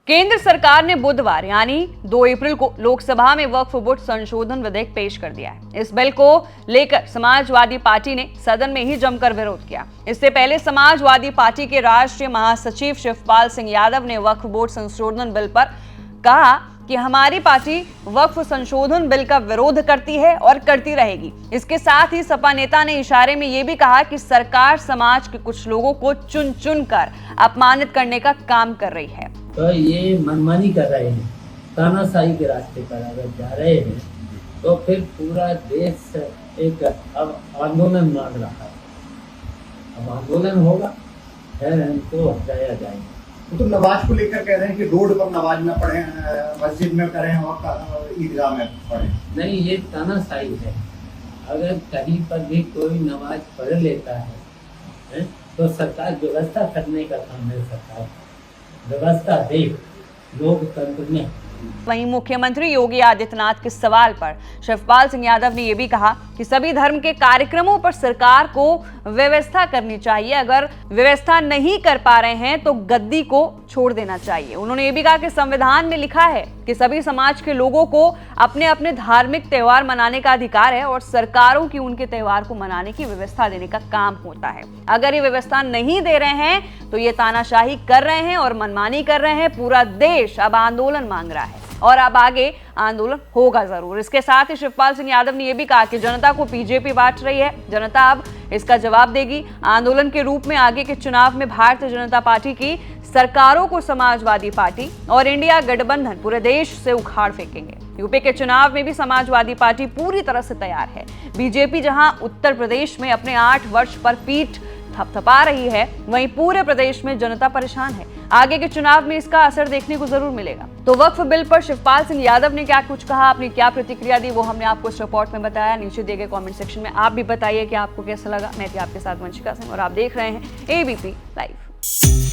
केंद्र सरकार ने बुधवार यानी 2 अप्रैल को लोकसभा में वक्फ बोर्ड संशोधन विधेयक पेश कर दिया है। इस बिल को लेकर समाजवादी पार्टी ने सदन में ही जमकर विरोध किया। इससे पहले समाजवादी पार्टी के राष्ट्रीय महासचिव शिवपाल सिंह यादव ने वक्फ बोर्ड संशोधन बिल पर कहा कि हमारी पार्टी वक्फ संशोधन बिल का विरोध करती है और करती रहेगी। इसके साथ ही सपा नेता ने इशारे में यह भी कहा कि सरकार समाज के कुछ लोगों को चुन चुन कर अपमानित करने का काम कर रही है। तो ये मनमानी कर रहे हैं, तानाशाही के रास्ते पर अगर जा रहे हैं तो फिर पूरा देश एक अब आंदोलन मांग रहा है। अब आंदोलन होगा, फिर इनको हटाया जाएगा। तो नमाज को लेकर कह रहे हैं कि रोड पर नमाज न पढ़ें, मस्जिद में करें और ईदगाह में पढ़ें। नहीं, ये तानाशाही है। अगर कहीं पर भी कोई नमाज पढ़ लेता है तो सरकार व्यवस्था करने का काम है। सरकार व्यवस्था दे लोकतंत्र में। वहीं मुख्यमंत्री योगी आदित्यनाथ के सवाल पर शिवपाल सिंह यादव ने यह भी कहा कि सभी धर्म के कार्यक्रमों पर सरकार को व्यवस्था करनी चाहिए। अगर व्यवस्था नहीं कर पा रहे हैं तो गद्दी को छोड़ देना चाहिए। उन्होंने ये भी कहा कि संविधान में लिखा है कि सभी समाज के लोगों को अपने अपने धार्मिक त्योहार मनाने का अधिकार है और सरकारों की उनके त्योहार को मनाने की व्यवस्था देने का काम होता है। अगर ये व्यवस्था नहीं दे रहे हैं तो ये तानाशाही कर रहे हैं और मनमानी कर रहे हैं। पूरा देश अब आंदोलन मांग रहा है और अब आगे आंदोलन होगा जरूर। इसके साथ ही शिवपाल सिंह यादव ने यह भी कहा कि जनता को बीजेपी बांट रही है, जनता अब इसका जवाब देगी। आंदोलन के रूप में आगे के चुनाव में भारतीय जनता पार्टी की सरकारों को समाजवादी पार्टी और इंडिया गठबंधन पूरे देश से उखाड़ फेंकेंगे। यूपी के चुनाव में भी समाजवादी पार्टी पूरी तरह से तैयार है। बीजेपी जहां उत्तर प्रदेश में अपने 8 वर्ष पर पीठ थपथपा रही है, वहीं पूरे प्रदेश में जनता परेशान है। आगे के चुनाव में इसका असर देखने को जरूर मिलेगा। तो वक्फ बिल पर शिवपाल सिंह यादव ने क्या कुछ कहा, अपनी क्या प्रतिक्रिया दी, वो हमने आपको इस रिपोर्ट में बताया। नीचे दिए गए कमेंट सेक्शन में आप भी बताइए कि आपको कैसा लगा। मैं थी आपके साथ वंशिका सिंह और आप देख रहे हैं ABP लाइव।